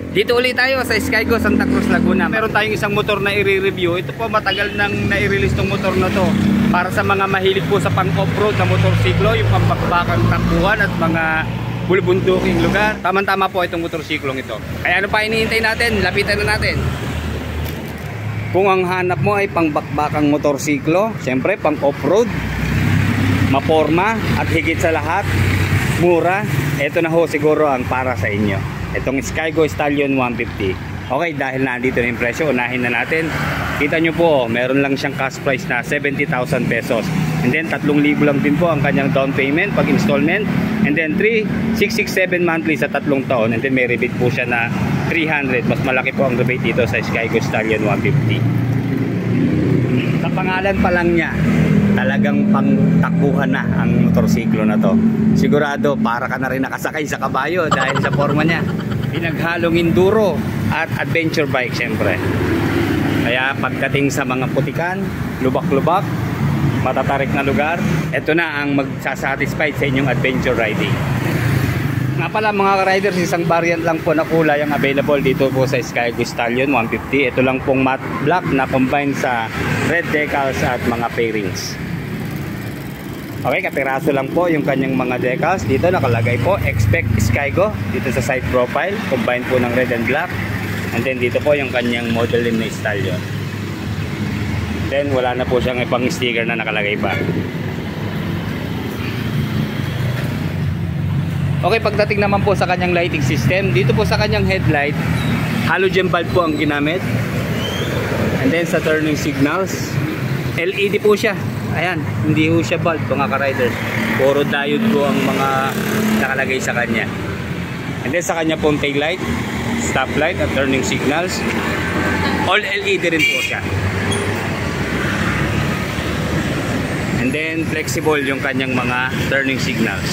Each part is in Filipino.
Dito ulit tayo sa Skygo, Santa Cruz, Laguna. Meron tayong isang motor na i-review. Ito po, matagal nang nai-release tong motor na to para sa mga mahilig po sa pang-off-road na motorsiklo, yung pambakbakang takbuhan at mga bulubunduking lugar. Tama-tama po itong motorsiklong ito. Kaya ano pa hinihintay natin? Lapitan na natin. Kung ang hanap mo ay pangbakbakang motorsiklo, siyempre pang off-road, maporma at higit sa lahat, mura, ito na ho siguro ang para sa inyo. Itong Skygo Stallion 150. Okay, dahil nandito na yung presyo, unahin na natin. Kita nyo po, meron lang siyang cash price na 70,000 pesos. And then 3,000 lang din po ang kanyang down payment pag installment. And then 3,667 monthly sa 3 taon. And then may rebate po siya na 300. Mas malaki po ang rebate dito sa Skygo Stallion 150. Sa pangalan pa lang niya, talagang pangtakbuhan na ang motorsiklo na to. Sigurado para ka na rin nakasakay sa kabayo dahil sa forma niya. Pinaghalong enduro at adventure bike syempre. Kaya pagdating sa mga putikan, lubak-lubak, matatarik na lugar, ito na ang magsasatisfy sa inyong adventure riding. Nga pala mga riders, isang variant lang po na kulay ang available dito po sa Skygo Stallion 150. Ito lang pong matte black na combine sa red decals at mga fairings. Okay, kapiraso lang po yung kanyang mga decals. Dito nakalagay po Expect Skygo dito sa side profile, combine po ng red and black. And then dito po yung kanyang model name na Stallion. Then wala na po siyang ibang sticker na nakalagay pa. Okay, pagdating naman po sa kanyang lighting system, dito po sa kanyang headlight, halogen bulb po ang ginamit. And then sa turning signals, LED po siya. Ayan, hindi po siya bulb mga ka-riders. Puro diode po ang mga nakalagay sa kanya. And then sa kanya pong tail light, stop light at turning signals, all LED rin po siya. And then flexible yung kanyang mga turning signals.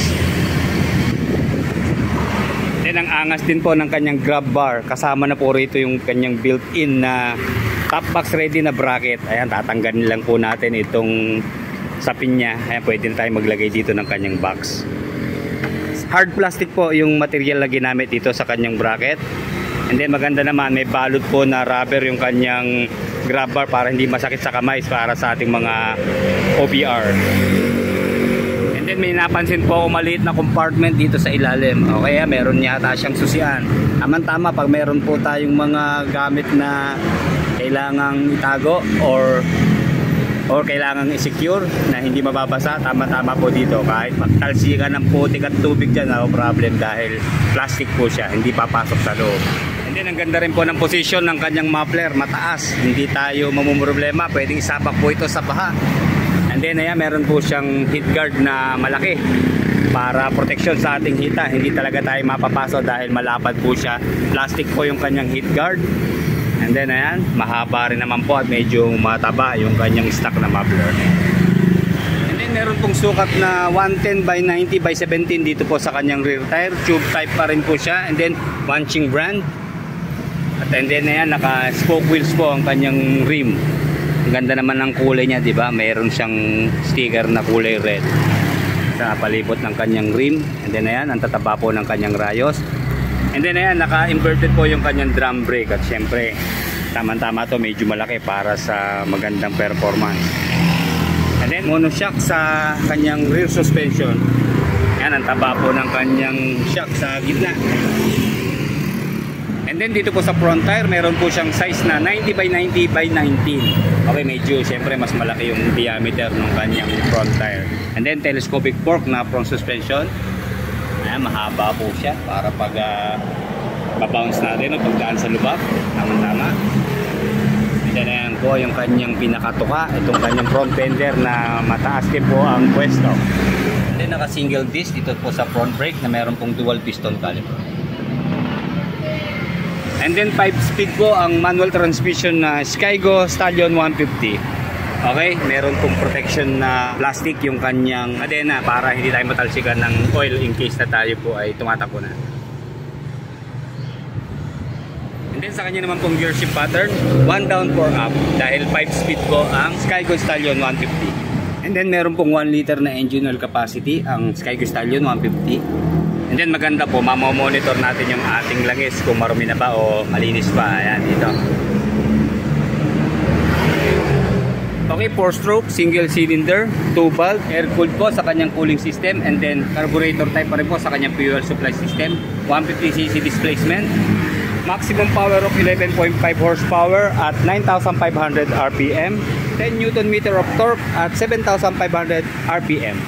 Then ang angas din po ng kanyang grab bar. Kasama na po rito yung kanyang built-in na top box ready na bracket. Ayan, tatanggalin lang po natin itong sapin niya. Ayan, pwede na tayo maglagay dito ng kanyang box. Hard plastic po yung material na ginamit dito sa kanyang bracket. And then maganda naman, may balot po na rubber yung kanyang grab bar para hindi masakit sa kamay para sa ating mga OBR. And then may napansin po ako maliit na compartment dito sa ilalim. O kaya meron yata siyang susian. Tama pag meron po tayong mga gamit na kailangang itago or or kailangan i-secure na hindi mababasa, tama-tama po dito. Kahit magtalsikan ng putik at tubig dyan, no problem dahil plastic po siya, hindi papasok sa loob. And then ang ganda rin po ng posisyon ng kanyang muffler, mataas, hindi tayo mamumroblema, pwedeng isapak po ito sa baha. And then ayan, meron po siyang heat guard na malaki para protection sa ating hita, hindi talaga tayo mapapaso dahil malapad po siya. Plastic po yung kanyang heat guard. And then ayan, mahaba rin naman po at medyo mataba yung kanyang stock na muffler. And then meron pong sukat na 110 by 90 by 17 dito po sa kanyang rear tire. Tube type pa rin po siya. And then Wanching brand. At and then ayan, naka spoke wheels po ang kanyang rim. Ang ganda naman ng kulay niya, di ba? Meron siyang sticker na kulay red sa palibot ng kanyang rim. And then ayan, ang tataba po ng kanyang rayos. And then ayan, naka-inverted po yung kanyang drum brake. At syempre, tama-tama to, medyo malaki para sa magandang performance. And then monoshock sa kanyang rear suspension. Ayan, ang taba po ng kanyang shock sa gitna. And then dito po sa front tire, meron po siyang size na 90 by 90 by 19. Okay, medyo syempre mas malaki yung diameter ng kanyang front tire. And then telescopic fork na front suspension. Ayan, mahaba po siya para pag babounce natin o pagdaan sa lubak, tama-tama. And then ayan po yung kanyang pinakatuka, itong kanyang front fender na mataas din po ang pwesto. And then naka single disc dito po sa front brake na meron pong dual piston caliper. And then 5-speed po ang manual transmission na Skygo Stallion 150. Okay, meron pong protection na plastic yung kanyang kadena para hindi tayo matalsikan ng oil in case na tayo po ay tumatakbo na. And then sa kanya naman pong gear shift pattern, 1 down 4 up dahil 5-speed po ang Skygo Stallion 150. And then meron pong 1 liter na engine oil capacity ang Skygo Stallion 150. And then maganda po, mamomonitor natin yung ating langis kung marumi na ba o malinis pa. Ayan, dito. Okay, 4-stroke, single cylinder, 2-valve, air-cooled po sa kanyang cooling system. And then carburetor type pa rin po sa kanyang fuel supply system. 150cc displacement. Maximum power of 11.5 horsepower at 9,500 RPM. 10 Newton meter of torque at 7,500 RPM.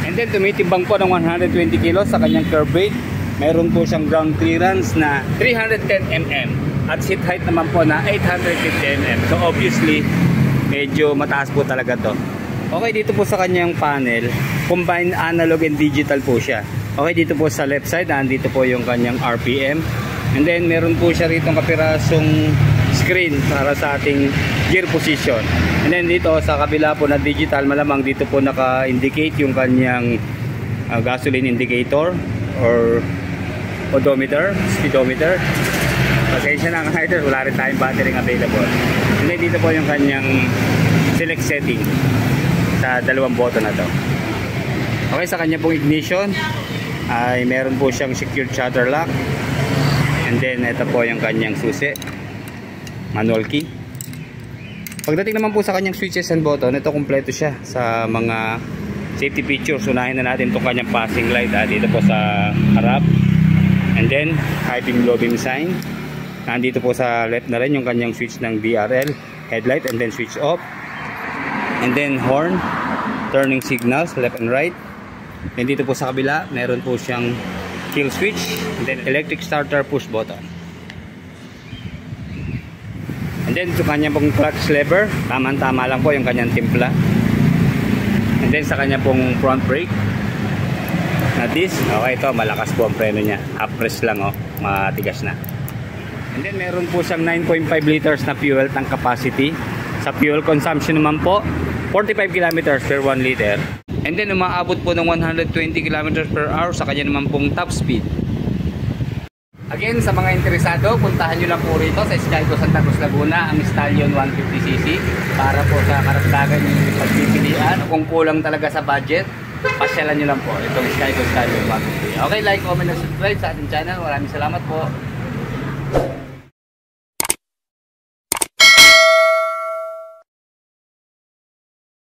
And then tumitimbang po ng 120 kilos sa kanyang curb weight. Meron po siyang ground clearance na 310 mm at seat height naman po na 850 mm. So obviously, medyo mataas po talaga to. Okay, dito po sa kanyang panel, combined analog and digital po siya. Okay, dito po sa left side, nandito po yung kanyang RPM. And then meron po siya rito kapirasong screen para sa ating gear position. And then dito sa kabila po na digital, malamang dito po naka-indicate yung kanyang gasoline indicator or odometer, speedometer. Pasensya na ang rider, wala rin tayong battery available. And then dito po yung kanyang select setting sa dalawang button na to. Okay, sa kanya pong ignition ay meron po siyang secured shutter lock. And then ito po yung kanyang susi, manual key. Pagdating naman po sa kanyang switches and button, ito kompleto siya sa mga safety features. Unahin na natin itong kanyang passing light dito po sa harap. And then high beam low beam sign. Nandito po sa left na rin yung kanyang switch ng DRL headlight and then switch off. And then horn, turning signals left and right. And dito po sa kabila, meron po siyang kill switch and then electric starter push button. And then sa kanya pong clutch lever, tama-tama lang po yung kanyang timpla. And then sa kanya pong front brake na disc, okay, ito malakas po ang preno niya, half press lang, oh, matigas na. And then meron po siyang 9.5 liters na fuel tank capacity. Sa fuel consumption naman po, 45 kilometers per 1 liter. And then umaabot po ng 120 kilometers per hour sa kanya naman pong top speed. Again, sa mga interesado, puntahan nyo lang po rito sa Skygo Santa Cruz Laguna ang Stallion 150cc para po sa karagdagan yung pagpipilian. Kung kulang talaga sa budget, pasyalan nyo lang po itong Skygo Stallion 150. Okay, like, comment, and subscribe sa ating channel. Maraming salamat po.